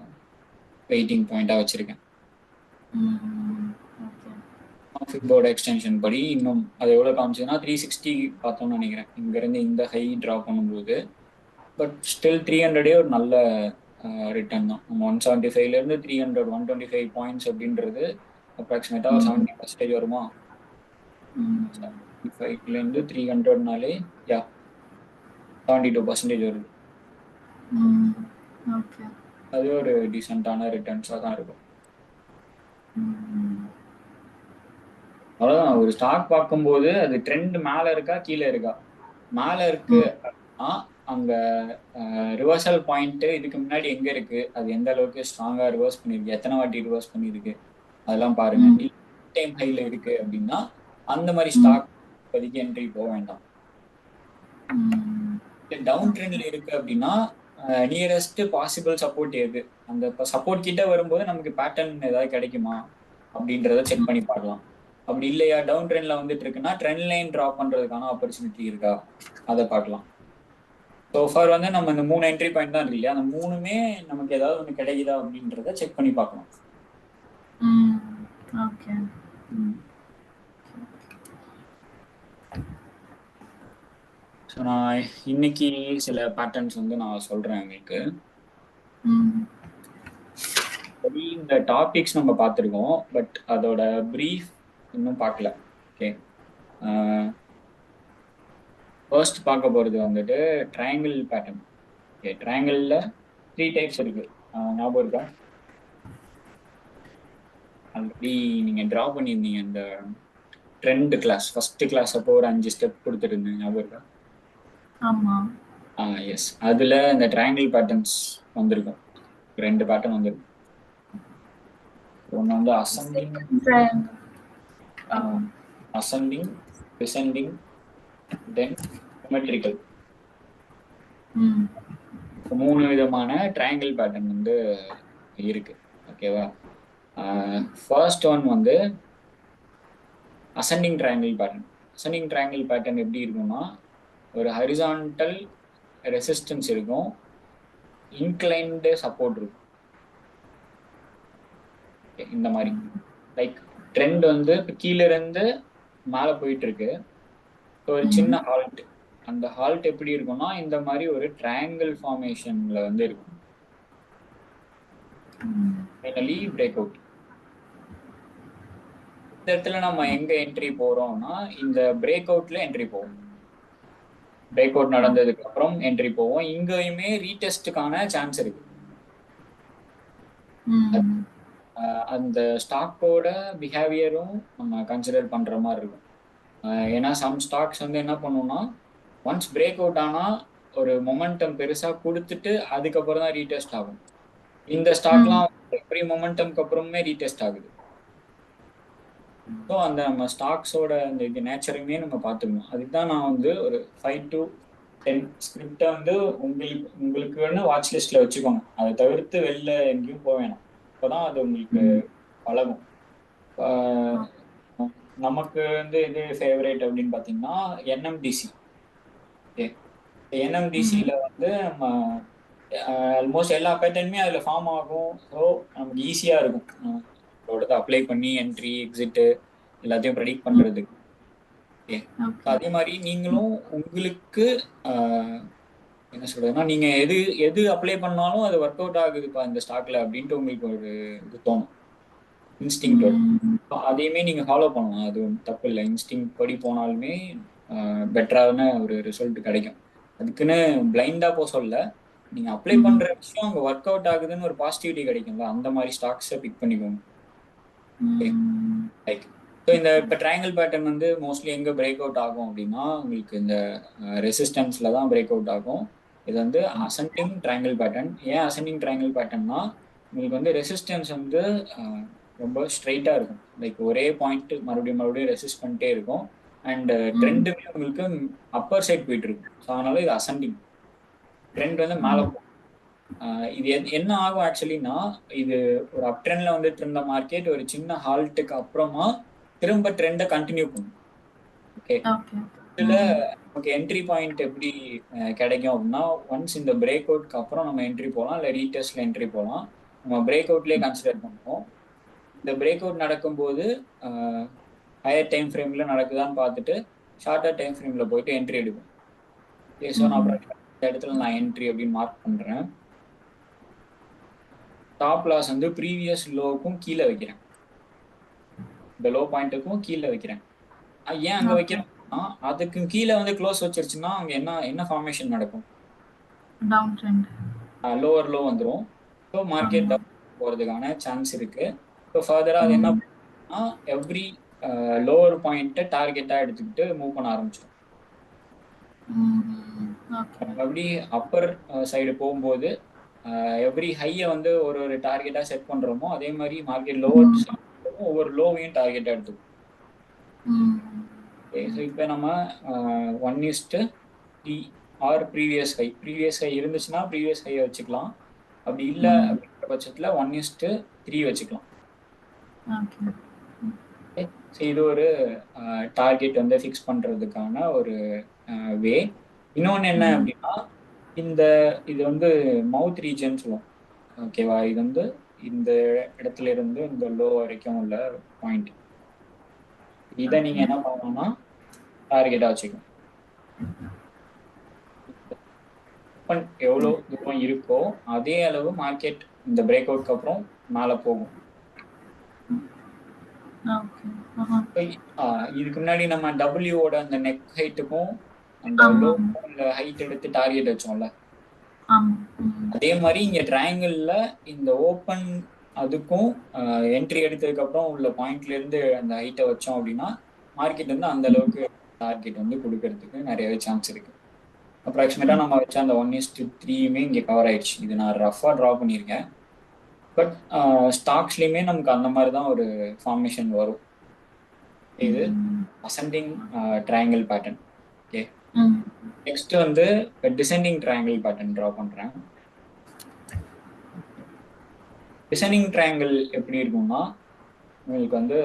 வெயிட்டிங் பாயிண்டா வச்சிருக்கேன். ம். ஓகே. ஃபிப்போட எக்ஸ்டென்ஷன் படி இன்னும் அது எவ்வளவு காமிச்சதுன்னா 360 பார்த்தோம்னு நினைக்கிறேன். இங்க இருந்து இந்த ஹை டிரா பண்ணும்போது. பட் ஸ்டில் 300 ஒரு நல்ல ரிட்டர்ன் தான். நம்ம 175ல இருந்து 300 125 பாயிண்ட்ஸ் அப்படின்றது அப்ராக்சிமேட்டா ஒரு 70% வருமா? ம். 75ல இருந்து 300நாலே யா 72% வருது. ம். ஓகே. அது ஒரு டீசென்டான ரிட்டர்ன்ஸா தான் இருக்கும். ம். அவ்வளவுதான். ஒரு ஸ்டாக் பார்க்கும்போது அது ட்ரெண்ட் மேல இருக்கா கீழே இருக்கா? மேல இருக்கு அப்படின்னா அங்க ரிவர்சல் பாயிண்ட் இதுக்கு முன்னாடி எங்க இருக்கு, அது எந்த அளவுக்கு ஸ்ட்ராங்கா ரிவர்ஸ் பண்ணிருக்கு, எத்தனை வாட்டி ரிவர்ஸ் பண்ணிருக்கு, அதெல்லாம் பாருங்க. ம். டைம் ஹைல இருக்கு அப்படின்னா அந்த மாதிரி ம். ஸ்டாக் இப்போதைக்கு என்ட்ரி போக வேண்டாம். ம். டவுன் ட்ரெண்ட்ல இருக்கு அப்படின்னா நியரஸ்ட் பாசிபிள் சப்போர்ட் எது, அந்த சப்போர்ட் கிட்ட வரும்போது நமக்கு பேட்டர்ன் ஏதாவது கிடைக்குமா அப்படின்றத செக் பண்ணி பார்க்கலாம். அப்படி இல்லையா டவுன் ட்ரெண்ட்ல வந்துட்டு இருக்குன்னா ட்ரெண்ட் லைன் டிராப் பண்றதுக்கான ஆப்பர்ச்சுனிட்டி இருக்கா அதை பார்க்கலாம். ஸோ ஃபார் வந்து நம்ம இந்த 3 என்ட்ரி பாயிண்ட் தான் இருக்கு இல்லையா, அந்த 3மே நமக்கு ஏதாவது ஒன்று கிடைக்குதா அப்படின்றத செக் பண்ணி பார்க்கலாம். ம். ஓகே. ஸோ நான் இன்னைக்கு சில பேட்டர்ன்ஸ் வந்து நான் சொல்றேன் உங்களுக்கு. ம். இந்த டாபிக்ஸ் நம்ம பார்த்துருக்கோம், பட் அதோட ப்ரீஃப் இன்னும் பார்க்கல. ஓகே, ஃபர்ஸ்ட் பார்க்க போறது வந்துட்டு ட்ரையாங்கிள் பேட்டர்ன். ஓகே, ட்ரையாங்கிள்ல 3 டைப்ஸ் இருக்கு. ஞாபகம் இருக்கா? ஆல்ரெடி நீங்க டிரா பண்ணியிருந்தீங்க இந்த ட்ரெண்ட் கிளாஸ், ஃபர்ஸ்ட் கிளாஸ் அப்போ ஒரு 5 ஸ்டெப் கொடுத்துருந்தேன், ஞாபகம் இருக்கா? ஆமா. எஸ், அதுல இந்த ட்ரையாங்கிள் பேட்டர்ன்ஸ் வந்திருக்கும். 2 பேட்டர்ன் வந்திருக்கும். ஒன்று வந்து அசெண்டிங், டிசெண்டிங், தென் சிமெட்ரிக்கல். 3 விதமான ட்ரையாங்கிள் பேட்டர்ன் வந்து இருக்கு. ஓகேவா? ஃபர்ஸ்ட் ஒன் வந்து ascending triangle pattern. Ascending triangle pattern எப்படி இருக்கும்னா ஒரு ஹரிசான்டல் ரெசிஸ்டன்ஸ் இருக்கும், இன்க்ளைன்டு சப்போர்ட் இருக்கும். இந்த மாதிரி லைக் ட்ரெண்ட் வந்து இப்போ கீழே இருந்து மேலே போயிட்டு இருக்கு, ஒரு சின்ன ஹால்ட். அந்த ஹால்ட் எப்படி இருக்கும்னா இந்த மாதிரி ஒரு ட்ரையாங்கிள் ஃபார்மேஷன்ல வந்து இருக்கும். Finally break out. இந்த இடத்துல நம்ம எங்க என்ட்ரி போறோம்னா இந்த பிரேக் அவுட்ல என்ட்ரி போவோம். பிரேக் அவுட் நடந்ததுக்கு அப்புறம் என்ட்ரி போவோம். இங்கேயுமே ரீடெஸ்டுக்கான சான்ஸ் இருக்கு. அந்த ஸ்டாக்கோட பிஹேவியரும் நம்ம கன்சிடர் பண்ற மாதிரி இருக்கும். ஏன்னா சம் ஸ்டாக்ஸ் வந்து என்ன பண்ணுவோம்னா ஒன்ஸ் பிரேக் அவுட் ஆனா ஒரு மொமெண்டம் பெருசா கொடுத்துட்டு அதுக்கப்புறம் தான் ரீடெஸ்ட் ஆகும். இந்த ஸ்டாக்லாம் ப்ரீ மொமெண்டம்க்கு அப்புறமே ரீடெஸ்ட் ஆகுது. ஸோ அந்த நம்ம ஸ்டாக்ஸோட அந்த இது நேச்சருமே நம்ம பார்த்துக்கணும். அதுக்கு தான் நான் வந்து ஒரு 5 to 10 ஸ்கிரிப்டை வந்து உங்களுக்கு வேணும் வாட்ச் லிஸ்ட்ல வச்சுக்கோங்க. அதை தவிர்த்து வெளில எங்கேயும் போக வேணாம். அப்போதான் அது உங்களுக்கு பழகும். நமக்கு வந்து இது ஃபேவரேட் அப்படின்னு பார்த்தீங்கன்னா என்எம்டிசி. ஓகே, என்எம்டிசியில் வந்து நம்ம ஆல்மோஸ்ட் எல்லா பேட்டர்னுமே அதில் ஃபார்ம் ஆகும். ஸோ நமக்கு ஈஸியாக இருக்கும் நம்மளோடது அப்ளை பண்ணி என்ட்ரி எக்ஸிட்டு எல்லாத்தையும் ப்ரெடிக்ட் பண்ணுறதுக்கு. ஓகே, அதே மாதிரி நீங்களும் உங்களுக்கு என்ன சொல்றதுன்னா, நீங்க எது எது அப்ளை பண்ணாலும் அது ஒர்க் அவுட் ஆகுதுப்பா இந்த ஸ்டாக்ல அப்படின்ட்டு உங்களுக்கு ஒரு இது தோணும், இன்ஸ்டிங் வரும். அதையுமே நீங்க ஃபாலோ பண்ணலாம், அது தப்பு இல்லை. இன்ஸ்டிங் படி போனாலுமே பெட்டரான ஒரு ரிசல்ட் கிடைக்கும். அதுக்குன்னு பிளைண்டா போக சொல்ல, நீங்க அப்ளை பண்ற விஷயம் அங்க ஒர்க் அவுட் ஆகுதுன்னு ஒரு பாசிட்டிவிட்டி கிடைக்கும்ல, அந்த மாதிரி ஸ்டாக்ஸை பிக் பண்ணிக்கோங்க. லைக் ஸோ இந்த இப்போ ட்ரையாங்கிள் பேட்டர்ன் வந்து மோஸ்ட்லி எங்கே பிரேக் அவுட் ஆகும் அப்படின்னா, உங்களுக்கு இந்த ரெசிஸ்டன்ஸ்ல தான் பிரேக் அவுட் ஆகும். இது வந்து அசெண்டிங் ட்ரையாங்கிள் பேட்டர்ன். ஏன் அசெண்டிங் ட்ரையாங்கிள் பேட்டர்ன்னா, உங்களுக்கு வந்து ரெசிஸ்டன்ஸ் வந்து ரொம்ப ஸ்ட்ரைட்டாக இருக்கும். லைக் ஒரே பாயிண்ட் மறுபடியும் மறுபடியும் ரெசிஸ்ட் பண்ணிட்டே இருக்கும். அண்ட் ட்ரெண்டுமே உங்களுக்கு அப்பர் சைட் போயிட்டு இருக்கும். ஸோ அதனால இது அசெண்டிங் ட்ரெண்ட் வந்து மேலே போகும். இது என்ன ஆகும் ஆக்சுவலினா, இது ஒரு அப் ட்ரெண்ட்ல வந்துட்டு இருந்த மார்க்கெட் ஒரு சின்ன ஹால்ட்டுக்கு அப்புறமா திரும்ப ட்ரெண்டை கண்டினியூ பண்ணும். ஓகே, இதுல நமக்கு என்ட்ரி பாயிண்ட் எப்படி கிடைக்கும் அப்படின்னா, ஒன்ஸ் இந்த பிரேக் அவுட்க்கு அப்புறம் நம்ம என்ட்ரி போகலாம், இல்லை ரீடெஸ்ட்ல என்ட்ரி போகலாம். நம்ம பிரேக் அவுட்லேயே கன்சிடர் பண்ணுவோம். இந்த பிரேக் அவுட் நடக்கும்போது ஹையர் டைம் ஃப்ரேம்ல நடக்குதான்னு பார்த்துட்டு ஷார்ட்டர் டைம் ஃப்ரேம்ல போயிட்டு என்ட்ரி எடுக்கும். ஓகே, ஸோ நான் அப்புறம் இந்த இடத்துல நான் என்ட்ரி அப்படின்னு மார்க் பண்றேன். டாப் லாஸ் வந்து ப்ரீவியஸ் லோவுக்கும் கீழே வைக்கிறேன், இந்த லோ பாயிண்ட்டுக்கும் கீழே வைக்கிறேன். ஏன் அங்க வைக்கிறோம்னா, அதுக்கு கீழே வந்து க்ளோஸ் வச்சிருச்சுன்னா அங்க என்ன ஃபார்மேஷன் நடக்கும், டவுன் ட்ரெண்ட், லோவர் லோ வந்துடும். ஸோ மார்க்கெட் டவுன் போகிறதுக்கான சான்ஸ் இருக்கு. ஸோ ஃபர்தராக அது என்ன பண்ணுன்னா, எவ்ரி லோவர் பாயிண்ட்டை டார்கெட்டாக எடுத்துக்கிட்டு மூவ் பண்ண ஆரம்பிச்சிடும். அப்படி அப்பர் சைடு போகும்போது எவ்ரி ஹையை வந்து ஒரு ஒரு டார்கெட்டாக செட் பண்ணுறோமோ, அதே மாதிரி மார்க்கெட் லோவர் ஒவ்வொரு லோவையும் டார்கெட்டாக எடுத்துக்கும். ஸோ இப்போ நம்ம 1:3 ஆர் ப்ரீவியஸ் ஹை இருந்துச்சுன்னா ப்ரீவியஸ் ஹையை வச்சுக்கலாம். அப்படி இல்லை அப்படிங்கிற பட்சத்தில் 1:3 வச்சுக்கலாம். ஸோ இது ஒரு டார்கெட் வந்து ஃபிக்ஸ் பண்ணுறதுக்கான ஒரு வே. இன்னொன்று என்ன அப்படின்னா, இது வந்து மவுத் ரீஜன் சொல்லுவோம். ஓகேவா, இது வந்து இந்த இடத்துல இருந்து இந்த லோ வரைக்கும் உள்ள பாயிண்ட். இதை நீங்க என்ன பண்ணணும்னா டார்கெட்டா வச்சுக்கணும். எவ்வளோ தூரம் இருக்கோ அதே அளவு மார்க்கெட் இந்த பிரேக் அவுட்க்கு அப்புறம் மேலே போகும். இதுக்கு முன்னாடி நம்ம டபிள்யூவோட அந்த நெக் ஹைட்டுக்கும் அந்த லோ ஹைட் எடுத்து டார்கெட் வச்சோம்ல, அதே மாதிரி இங்க ட்ரையாங்கிள்ல இந்த ஓப்பன் அதுக்கும் என்ட்ரி எடுத்ததுக்கு அப்புறம் உள்ள பாயிண்ட்ல இருந்து அந்த ஹைட்டை வச்சோம் அப்படின்னா மார்க்கெட் வந்து அந்த அளவுக்கு டார்கெட் வந்து கொடுக்கறதுக்கு நிறையவே சான்ஸ் இருக்கு. அப்ராக்சிமேட்டா நம்ம வச்ச அந்த 1:3யுமே இங்க கவர் ஆயிடுச்சு. இது நான் ரஃபா ட்ரா பண்ணியிருக்கேன். பட் ஸ்டாக்ஸ்லயுமே நமக்கு அந்த மாதிரி தான் ஒரு ஃபார்மேஷன் வரும். இது ascending triangle pattern. Okay, next வந்து டிசெண்டிங் ட்ரையாங்கிள் பேட்டர்ன் ட்ரா பண்றேன். டிசெண்டிங் ட்ரையாங்கிள் எப்படி இருக்கும்னா, உங்களுக்கு வந்து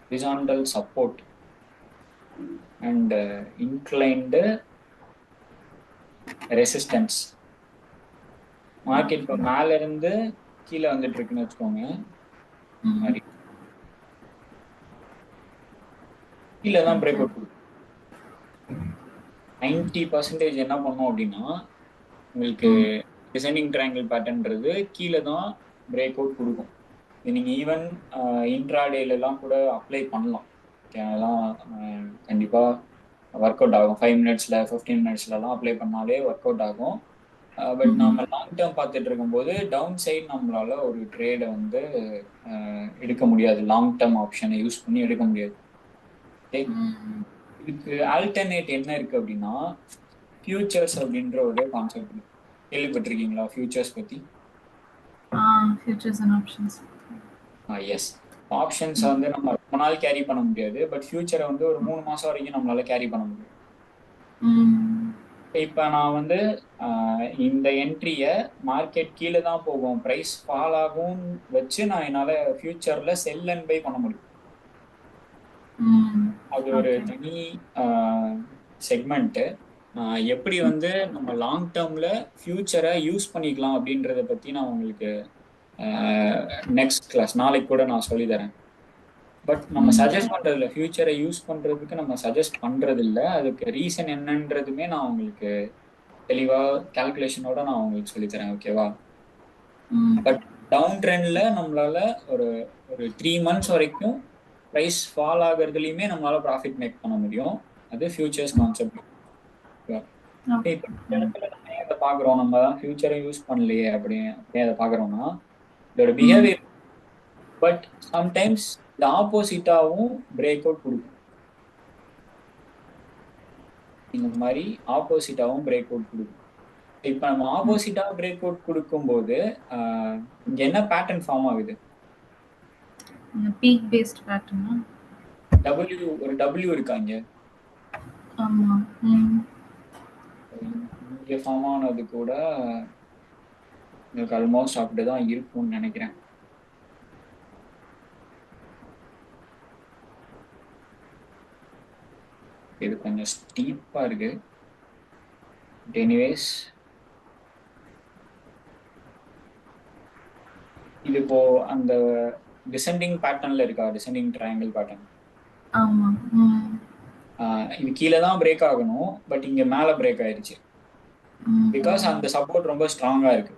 horizontal support and inclined resistance. Market இப்போ மேல இருந்து கீழே வந்துட்டு இருக்குன்னு வச்சுக்கோங்க. மாதிரி கீழே தான் பிரேக் அவுட் கொடுக்கும். 90% என்ன பண்ணும் அப்படின்னா, உங்களுக்கு டிசைனிங் ட்ரையாங்கிள் பேட்டர்ன்றது கீழே தான் பிரேக் அவுட் கொடுக்கும். இது நீங்கள் ஈவன் இன்ட்ராடேலாம் கூட அப்ளை பண்ணலாம். அதெல்லாம் கண்டிப்பாக ஒர்க் அவுட் ஆகும். 5 மினிட்ஸில் 15 மினிட்ஸ்லலாம் அப்ளை பண்ணாலே ஒர்க் அவுட் ஆகும். பட் நம்ம லாங் டேர்ம் பார்த்துட்டு இருக்கும்போது டவுன் சைட் நம்மளால ஒரு ட்ரேடை வந்து எடுக்க முடியாது, லாங் டேர்ம் ஆப்ஷனை யூஸ் பண்ணி எடுக்க முடியாது. இதுக்கு ஆல்டர்னேட் என்ன இருக்கு அப்படின்னா, ஃபியூச்சர்ஸ் அப்படின்ற ஒரு கான்செப்ட் கேள்விப்பட்டிருக்கீங்களா? ஃபியூச்சர்ஸ் பத்தி. Futures and options. Yes, options வந்து நம்ம ரொம்ப நாள் கேரி பண்ண முடியாது, பட் ஃபியூச்சரை வந்து ஒரு 3 மாசம் வரைக்கும் நம்மளால கேரி பண்ண முடியும். இப்போ நான் வந்து இந்த என்ட்ரியை மார்க்கெட் கீழே தான் போகும், ப்ரைஸ் ஃபால் ஆகும் வச்சு நான் என்னால் ஃபியூச்சரில் செல் அண்ட் பை பண்ண முடியும். அது ஒரு தனி செக்மெண்ட்டு. எப்படி வந்து நம்ம லாங் டேர்ம்ல ஃபியூச்சரை யூஸ் பண்ணிக்கலாம் அப்படின்றத பத்தி நான் உங்களுக்கு நெக்ஸ்ட் கிளாஸ் நாளைக்கு கூட நான் சொல்லி தரேன். பட் நம்ம சஜஸ்ட் பண்றதில்ல, ஃபியூச்சரை யூஸ் பண்றதுக்கு நம்ம சஜஸ்ட் பண்றது இல்ல. அதுக்கு ரீசன் என்னன்றதுமே நான் உங்களுக்கு தெளிவா கால்குலேஷனோட நான் உங்களுக்கு சொல்லி தரேன். ஓகேவா? பட் டவுன் ட்ரெண்ட்ல நம்மளால ஒரு ஒரு 3 months வரைக்கும் ப்ரைஸ் ஃபால் ஆகுறதுலயுமே நம்மளால ப்ராஃபிட் மேக் பண்ண முடியும். அது ஃபியூச்சர்ஸ் கான்செப்ட். இப்போ இந்த இடத்துல நம்ம ஏன் அதை பாக்குறோம், நம்ம தான் ஃபியூச்சரை யூஸ் பண்ணலையே அப்படியே அதை பாக்குறோம்னா இதோட பிஹேவியர். பட் சம்டைம்ஸ் இது ஆப்போசிட்டாவும் பிரேக் அவுட் கொடுக்கும். இந்த மாதிரி ஆப்போசிட்டாவும் பிரேக் அவுட் கொடுக்கும். இப்ப நம்ம ஆப்போசிட்டா பிரேக் அவுட் கொடுக்கும்போது இங்க என்ன பேட்டர்ன் ஃபார்ம் ஆகுது? பீக் பேஸ்ட் பேட்டர்னா? ஒரு டபிள்யூ இருக்காங்க. ஆமா. இங்க ஃபார்ம் ஆனது கூட உங்களுக்கு ஆல்மோஸ்ட் அப்படிதான் இருக்கும்னு நினைக்கிறேன். இது கொஞ்சம் ஸ்டீப்பா இருக்கு. எனிவேஸ் இது இப்போ அந்த டிசெண்டிங் பேட்டர்ன்ல இருக்கா, டிசெண்டிங் ட்ரையாங்கிள் பேட்டர்ன். ஆமா. இது கீழே தான் பிரேக் ஆகணும், பட் இங்க மேல பிரேக் ஆயிருச்சு. பிகாஸ் அந்த சப்போர்ட் ரொம்ப ஸ்ட்ராங்கா இருக்கு.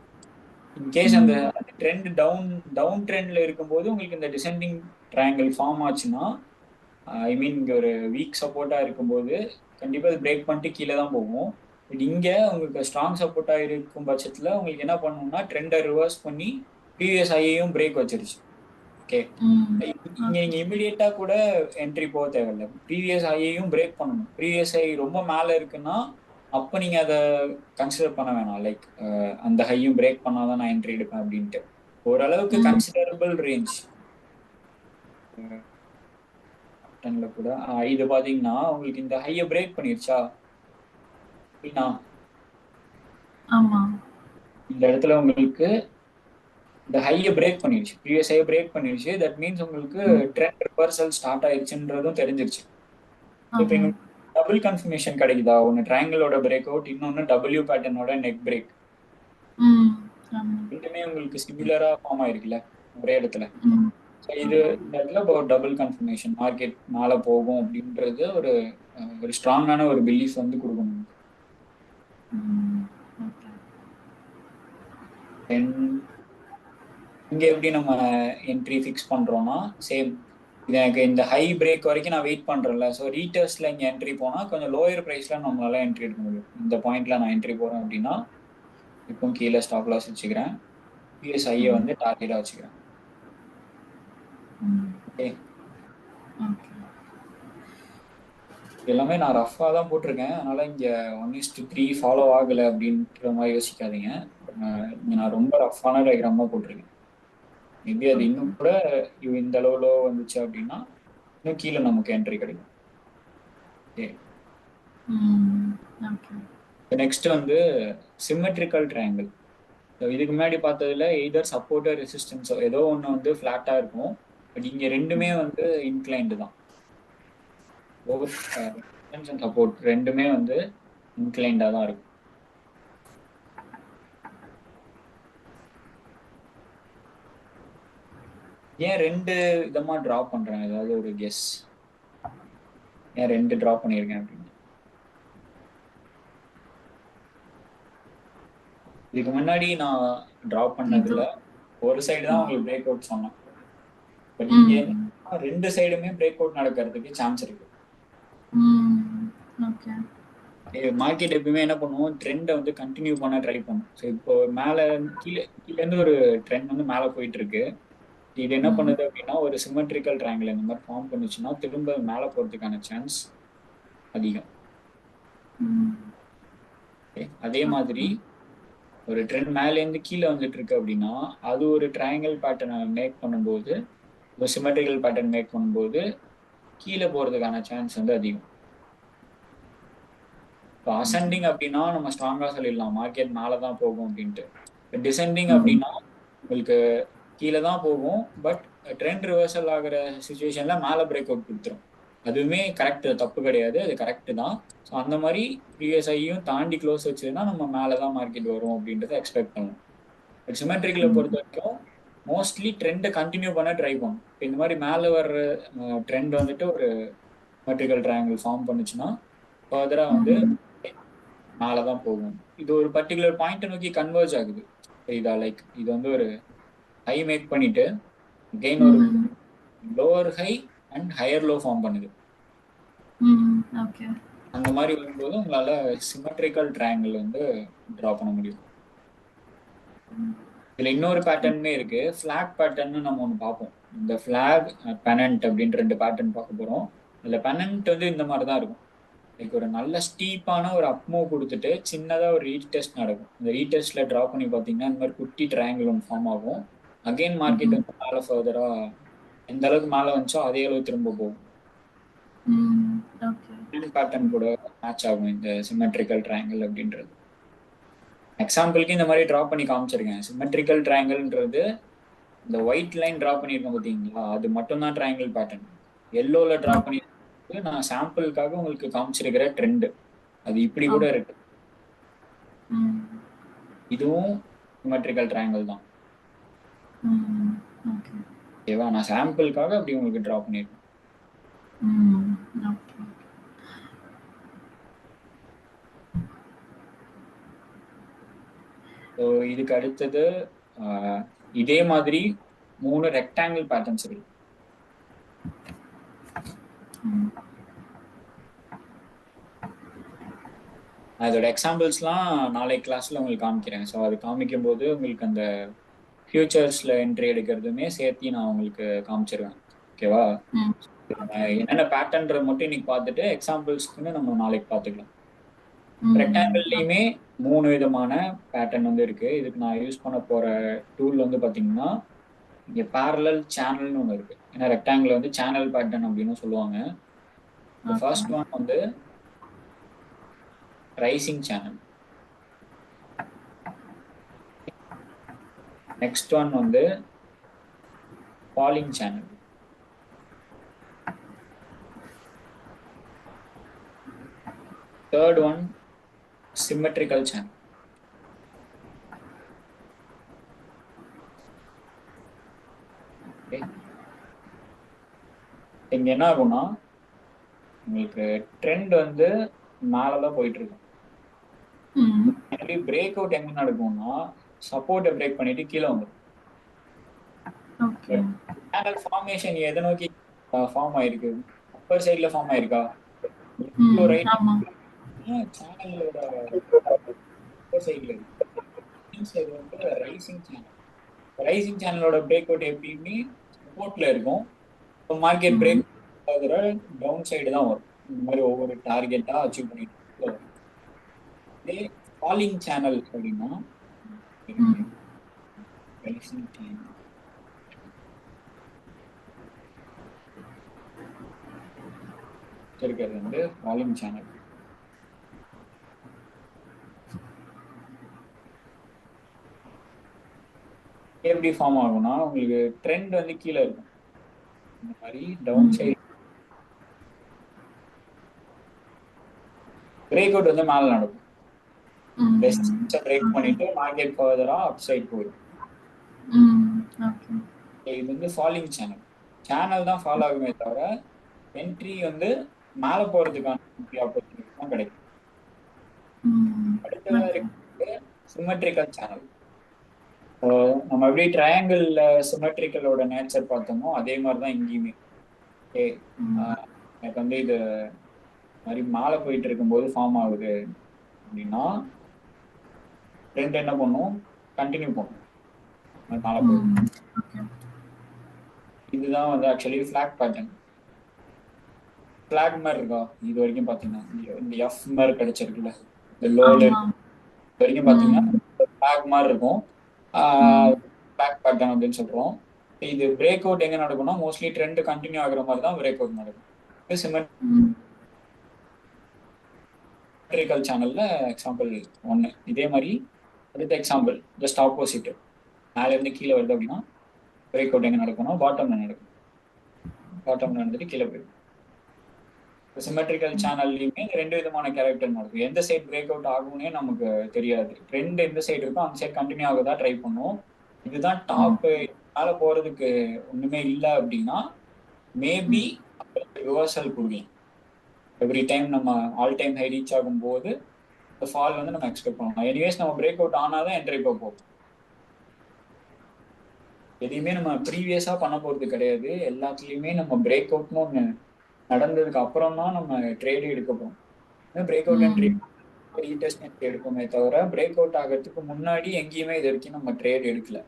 இன்கேஸ் அந்த ட்ரெண்ட் டவுன் ட்ரெண்ட்ல இருக்கும்போது உங்களுக்கு இந்த டிசெண்டிங் ட்ரையாங்கிள் ஃபார்ம் ஆச்சுன்னா, ஐ மீன் இங்க ஒரு வீக் சப்போர்ட்டா இருக்கும்போது கண்டிப்பா இது பிரேக் பண்ணிட்டு கீழே தான் போகும். பட் இங்க உங்களுக்கு ஸ்ட்ராங் சப்போர்ட்டா இருக்கும் பட்சத்துல உங்களுக்கு என்ன பண்ணணும்னா ட்ரெண்டை ரிவர்ஸ் பண்ணி ப்ரீவியஸ் ஹையையும் பிரேக் வச்சிருச்சு. ஓகே, இங்க நீங்க இமிடியேட்டா கூட என்ட்ரி போக தேவையில்லை. ப்ரீவியஸ் ஹையையும் பிரேக் பண்ணணும். ப்ரீவியஸ் ஹை ரொம்ப மேல இருக்குன்னா அப்ப நீங்க அதை கன்சிடர் பண்ண வேணாம். லைக் அந்த ஹையும் பிரேக் பண்ணாதான் நான் என்ட்ரி எடுப்பேன் அப்படின்ட்டு. ஓரளவுக்கு கன்சிடரபிள் ரேஞ்ச் கூட இது பாத்தீங்கன்னா உங்களுக்கு இந்த ஹையை பிரேக் பண்ணிருச்சா அப்படின்னா இந்த இடத்துல உங்களுக்கு இந்த ஹையை பிரேக் பண்ணிருச்சு, ப்ரீவியஸ் ஹையை பிரேக் பண்ணிருச்சு. தட் மீன்ஸ் உங்களுக்கு ட்ரெண்ட் ரிவர்சல் ஸ்டார்ட் ஆயிருச்சுன்றதும் தெரிஞ்சிருச்சு. இப்போ டபுள் கன்ஃபர்மேஷன் கிடைக்குதா? ஒன்னு ட்ரையாங்கிளோட பிரேக் அவுட், இன்னொன்னு டபிள்யூ பேட்டர்னோட நெக் பிரேக். ரெண்டுமே உங்களுக்கு சிமிலரா ஃபார்ம் ஆயிருக்குல்ல ஒரே இடத்துல. இது இந்த இடத்துல ஒரு டபுள் கன்ஃபர்மேஷன், மார்க்கெட் மேல போகும் அப்படின்றது ஒரு ஒரு ஸ்ட்ராங்கான ஒரு பிலீஃப் வந்து கொடுக்கணும். இங்க எப்படி நம்ம என்ட்ரி ஃபிக்ஸ் பண்றோம்னா சேம். எனக்கு இந்த ஹை பிரேக் வரைக்கும் நான் வெயிட் பண்றேன்ல, ஸோ ரீட்டர்ஸ்ல இங்க என்ட்ரி போனா கொஞ்சம் லோயர் பிரைஸ்ல நம்மளால என்ட்ரி எடுக்க முடியும். இந்த பாயிண்ட்ல நான் என்ட்ரி போறேன் அப்படின்னா இப்போ கீழே ஸ்டாப் லாஸ் வச்சுக்கிறேன், பிஎஸ் ஐயை வந்து டார்கெட்டா வச்சுக்கிறேன். ஓகே, எல்லாமே நான் ரஃபா தான் போட்டிருக்கேன். அதனால இங்க 1:3 ஃபாலோ ஆகலை அப்படின்ற மாதிரி யோசிக்காதீங்க. நான் ரொம்ப ரஃபான டயக்ராம் தான் போட்டிருக்கேன். மேபி அது இன்னும் கூட இந்த அளவுல வந்துச்சு அப்படின்னா இன்னும் கீழே நமக்கு என்ட்ரி கிடைக்கும். நெக்ஸ்ட் வந்து சிமெட்ரிக்கல் ட்ரையாங்கிள். இதுக்கு முன்னாடி பார்த்ததுல எய்தர் சப்போர்ட்டோ ரெசிஸ்டன்ஸோ ஏதோ ஒன்று வந்து ஃபிளாட்டா இருக்கும். பட் இங்க ரெண்டுமே வந்து இன்க்ளைன்டு தான். சப்போர்ட் ரெண்டுமே வந்து இன்க்ளைண்டா தான் இருக்கும். ஏன் ரெண்டு விதமா டிரா பண்றேன்? ஏதாவது ஒரு கெஸ்? ஏன் ரெண்டு டிரா பண்ணியிருக்கேன் அப்படின்னு? இதுக்கு முன்னாடி நான் டிரா பண்ணதுல ஒரு சைடு தான் உங்களுக்கு பிரேக் அவுட் சொன்னேன். பட் இங்க ரெண்டு சைடுமே பிரேக் அவுட் நடக்கிறதுக்கு சான்ஸ் இருக்கு. மார்க்கெட் எப்பவுமே என்ன பண்ணுவோம், ட்ரெண்டை வந்து கண்டினியூ பண்ண ட்ரை பண்ணும். ஸோ இப்போ மேல கீழே இருந்து ஒரு ட்ரெண்ட் வந்து மேல போயிட்டு இருக்கு. இது என்ன பண்ணுது அப்படின்னா ஒரு சிமெட்ரிக்கல் ட்ரையாங்கிள் இந்த மாதிரி ஃபார்ம் பண்ணுச்சுன்னா திரும்ப மேல போறதுக்கான சான்ஸ் அதிகம். அதே மாதிரி ஒரு ட்ரெண்ட் மேலேருந்து கீழே வந்துட்டு இருக்கு அப்படின்னா அது ஒரு ட்ரையாங்கிள் பேட்டர்னை மேக் பண்ணும்போது, ஒரு சிமெட்ரிக்கல் பேட்டர்ன் மேக் பண்ணும்போது கீழே போறதுக்கான சான்ஸ் வந்து அதிகம். இப்போ அசெண்டிங் அப்படின்னா நம்ம ஸ்ட்ராங்கா சொல்லிடலாம் மார்க்கெட் மேலே தான் போகும் அப்படின்ட்டு. டிசெண்டிங் அப்படின்னா உங்களுக்கு கீழே தான் போகும், பட் ட்ரெண்ட் ரிவர்சல் ஆகிற சுச்சுவேஷன்ல மேலே பிரேக் அவுட் கொடுத்துரும். அதுவுமே கரெக்ட், தப்பு கிடையாது, அது கரெக்ட் தான். ஸோ அந்த மாதிரி ப்ரீவியஸ் ஐயும் தாண்டி க்ளோஸ் வச்சதுன்னா நம்ம மேலே தான் மார்க்கெட் வரும் அப்படின்றத எக்ஸ்பெக்ட் பண்ணுவோம். பட் சிமெட்ரிக்கில் பொறுத்த வரைக்கும் மோஸ்ட்லி ட்ரெண்டை கண்டினியூ பண்ண ட்ரை பண்ணும். இப்போ இந்த மாதிரி மேலே வர்ற ட்ரெண்ட் வந்துட்டு ஒரு சிமெட்ரிக்கல் ட்ரையாங்கிள் ஃபார்ம் பண்ணுச்சுன்னா ஃபர்தராக வந்து மேலே தான் போகும். இது ஒரு பர்டிகுலர் பாயிண்ட்டை நோக்கி கன்வர்ஜ் ஆகுது. இதா லைக் இது வந்து ஒரு ஹை மேக் பண்ணிட்டு கெயின் ஒரு lower high and higher low form பண்ணுது. அந்த மாதிரி வரும்போது உங்களால சிமெட்ரிக்கல் ட்ரையாங்கிள் வந்து ட்ரா பண்ண முடியும். இதுல இன்னொரு பேட்டர்னுமே இருக்கு, ஃபிளாக் பேட்டர்ன் நம்ம ஒன்று பார்ப்போம். இந்த ஃபிளாக் பெனன்ட் அப்படின்னு 2 பேட்டர்ன் பார்க்க போறோம். இதுல பெனன்ட் வந்து இந்த மாதிரி தான் இருக்கும். லைக் ஒரு நல்ல ஸ்டீப்பான ஒரு அப்மூவ் கொடுத்துட்டு சின்னதா ஒரு ரீடெஸ்ட் நடக்கும். இந்த ரீடெஸ்ட்ல ட்ரா பண்ணி பார்த்தீங்கன்னா இந்த மாதிரி குட்டி ட்ரையாங்கிள் ஒன்று ஃபார்ம் ஆகும். அகெயின் மார்க்கெட் வந்து மேலே ஃபர்தரா எந்த அளவுக்கு மேலே வந்துச்சோ அதே அளவு திரும்ப போகும். பேட்டர்ன் கூட மேட்ச் ஆகும் இந்த சிமெட்ரிக்கல் ட்ரையாங்கிள் அப்படின்றது. எக்ஸாம்பிளுக்கு இந்த மாதிரி ட்ரா பண்ணி காமிச்சிருக்கேன். சிமெட்ரிக்கல் ட்ரையாங்கிள்ன்றது இந்த ஒயிட் லைன் ட்ரா பண்ணியிருக்கேன் பார்த்தீங்களா, அது மட்டும் தான் ட்ரையாங்கிள் பேட்டர்ன். எல்லோல ட்ரா பண்ணி நான் சாம்பிளுக்காக உங்களுக்கு காமிச்சிருக்கிற ட்ரெண்ட் அது இப்படி கூட இருக்கு. இதுவும் சிமெட்ரிக்கல் ட்ரையாங்கிள் தான். ஓகேவா, நான் சாம்பிளுக்காக அப்படி உங்களுக்கு ட்ரா பண்ணியிருக்கேன். ஸோ இதுக்கு அடுத்தது இதே மாதிரி 3 ரெக்டாங்கிள் பேட்டர்ன்ஸ் இருக்கு. அதோட எக்ஸாம்பிள்ஸ்லாம் நாளை கிளாஸ்ல உங்களுக்கு காமிக்கிறேன். ஸோ அது காமிக்கும் போது உங்களுக்கு அந்த ஃபியூச்சர்ஸ்ல என்ட்ரி எடுக்கிறதுமே சேர்த்து நான் உங்களுக்கு காமிச்சிருவேன். ஓகேவா, என்னென்ன பேட்டர்ன்ற மட்டும் இன்னைக்கு பார்த்துட்டு எக்ஸாம்பிள்ஸ்க்குன்னு நம்ம நாளைக்கு பார்த்துக்கலாம். ரெக்டாங்கிள்லையுமே 3 விதமான பேட்டர்ன் வந்து இருக்கு. இதுக்கு நான் யூஸ் பண்ண போற டூல் வந்து பாத்தீங்கன்னா இங்க பேரலல் சேனல்னு ஒன்று இருக்கு. ஏன்னா ரெக்டாங்கிள் வந்து சேனல் பேட்டர்ன் அப்படின்னு சொல்லுவாங்க. ஃபர்ஸ்ட் ஒன் வந்து ரைசிங் சேனல், நெக்ஸ்ட் ஒன் வந்து falling channel, third one symmetrical channel. இங்க என்ன ஆகும்னா உங்களுக்கு ட்ரெண்ட் வந்து மேலதான் போயிட்டு இருக்கும். பிரேக் அவுட் எங்க நடக்கும்னா சப்போர்ட்டை பிரேக் பண்ணிட்டு கீழே வந்துடும். சேனல் ஃபார்மேஷன் எதை நோக்கி ஃபார்ம் ஆயிருக்கு? அப்பர் சைட்ல ஃபார்ம் ஆயிருக்கா? சேனலோட அப்பர் சைட்ல வந்து ரைசிங் சேனல். ரைசிங் சேனலோட பிரேக் அவுட் எப்பயுமே சப்போர்ட்ல இருக்கும். மார்க்கெட் பிரேக் டவுன் சைடு தான் வரும். இந்த மாதிரி ஒவ்வொரு டார்கெட்டா அச்சீவ் பண்ணிட்டு வரும். இதே ஃபாலிங் சேனல் அப்படின்னா இருக்கிறது வந்து ஃபாலிங் சேனல். எப்படி ஃபார்ம் ஆகும்னா உங்களுக்கு ட்ரெண்ட் வந்து கீழே இருக்கும், இந்த மாதிரி டவுன் சைடு பிரேக் அவுட் வந்து மேல நடக்கும். பிரேக் பண்ணிட்டு மார்க்கெட் ஃபர்தரா அப் சைட் போயிடும். இது வந்து ஃபாலிங் சேனல். சேனல் தான் ஃபாலோ ஆகுமே தவிர என்ட்ரி வந்து மேல போறதுக்கான ஆப்பர்ச்சுனிட்டி தான் கிடைக்கும். அடுத்தது சிமெட்ரிக்கல் சேனல். நம்ம எப்படி ட்ரையாங்கிள்ல சிமெட்ரிக்கலோட நேச்சர் பார்த்தோமோ அதே மாதிரிதான் இங்கேயுமே. எனக்கு வந்து இது மாதிரி மேலே போயிட்டு இருக்கும்போது ஃபார்ம் ஆகுது அப்படின்னா ட்ரெண்ட் என்ன பண்ணும், கண்டினியூ பண்ணும் மேலே போயிடும். இதுதான் வந்து ஆக்சுவலி ஃபிளாக் பேட்டர்ன். ஃபிளாக் மாதிரி இருக்கா இது வரைக்கும் பாத்தீங்கன்னா, இந்த எஃப் மாதிரி கிடைச்சிருக்குல்ல இந்த லோல இது வரைக்கும் பாத்தீங்கன்னா ஃபிளாக் மாதிரி இருக்கும். ஃபிளாக் பேட்டர்ன் அப்படின்னு சொல்றோம். இது பிரேக் அவுட் எங்க நடக்கும்னா மோஸ்ட்லி ட்ரெண்ட் கண்டினியூ ஆகுற மாதிரி தான் பிரேக் அவுட் நடக்கும். சிமெட்ரிக்கல் சேனல்ல எக்ஸாம்பிள் 1. இதே மாதிரி அடுத்த எக்ஸாம்பிள் ஜஸ்ட் ஆப்போசிட், மேல இருந்து கீழே வருது அப்படின்னா பிரேக் அவுட் எங்க நடக்கும்னா பாட்டம்ல நடக்கும். பாட்டம்ல நடந்துட்டு கீழே போயிடும். சிமெட்ரிக்கல் சேனல்லையுமே ரெண்டு விதமான கேரக்டர் நடக்கும். எந்த சைட் பிரேக் அவுட் ஆகும்னே நமக்கு தெரியாது. ட்ரெண்ட் எந்த சைடு இருக்கோ அந்த சைடு கண்டினியூ ஆகுதா ட்ரை பண்ணுவோம். இதுதான் டாப் மேல போறதுக்கு ஒண்ணுமே இல்லை அப்படின்னா மேபி ரிவர்சல் கொடுக்கலாம். எவ்ரி டைம் நம்ம ஆல் டைம் ஹை ரீச் ஆகும்போது இந்த ஃபால் வந்து நம்ம எக்ஸ்பெக்ட் பண்ணலாம். எனிவேஸ் நம்ம பிரேக் அவுட் ஆனாதான் என்ட்ரி போகும். எதையுமே நம்ம ப்ரீவியஸா பண்ண போறது கிடையாது. எல்லாத்துலயுமே நம்ம பிரேக் அவுட்னு ஒன்று நடந்ததுக்கு அப்புறம் தான் நம்ம ட்ரேடு எடுக்க போறோம். Break out entry retest entry எடுப்போமே தவிர பிரேக் அவுட் ஆகிறதுக்கு முன்னாடி எங்கேயுமே இது வரைக்கும் நம்ம ட்ரேட் எடுக்கல.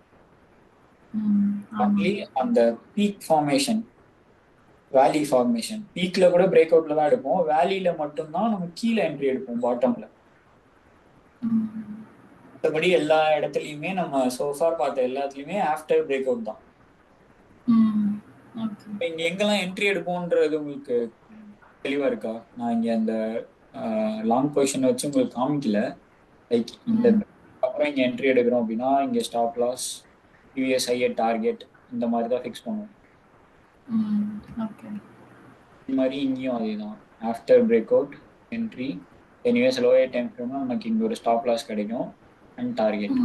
ஒன்லி அந்த பீக் ஃபார்மேஷன், வேலி ஃபார்மேஷன், பீக்ல கூட பிரேக் அவுட்ல தான் எடுப்போம். வேலியில மட்டும்தான் நம்ம கீழே என்ட்ரி எடுப்போம் பாட்டம்ல. மற்றபடி எல்லா இடத்துலயுமே நம்ம சோஃபார் பார்த்த எல்லாத்துலயுமே ஆஃப்டர் பிரேக் அவுட் தான். இங்க எங்கெல்லாம் என்ட்ரி எடுப்போம்ன்றது உங்களுக்கு தெளிவா இருக்கா? நான் இங்க அந்த லாங் பொசிஷன் வச்சு உங்களுக்கு காமிக்கல. லைக் இந்த அப்புறம் இங்க என்ட்ரி எடுக்கிறோம் அப்படின்னா இங்க stop loss, use higher target இந்த மாதிரி தான் ஃபிக்ஸ் பண்ணுவோம். இந்த மாதிரி இங்கேயும் அதேதான். After break out entry, use lower time ஃப்ரேம்னா நமக்கு இங்க ஒரு ஸ்டாப் லாஸ் கிடைக்கும் அண்ட் டார்கெட்.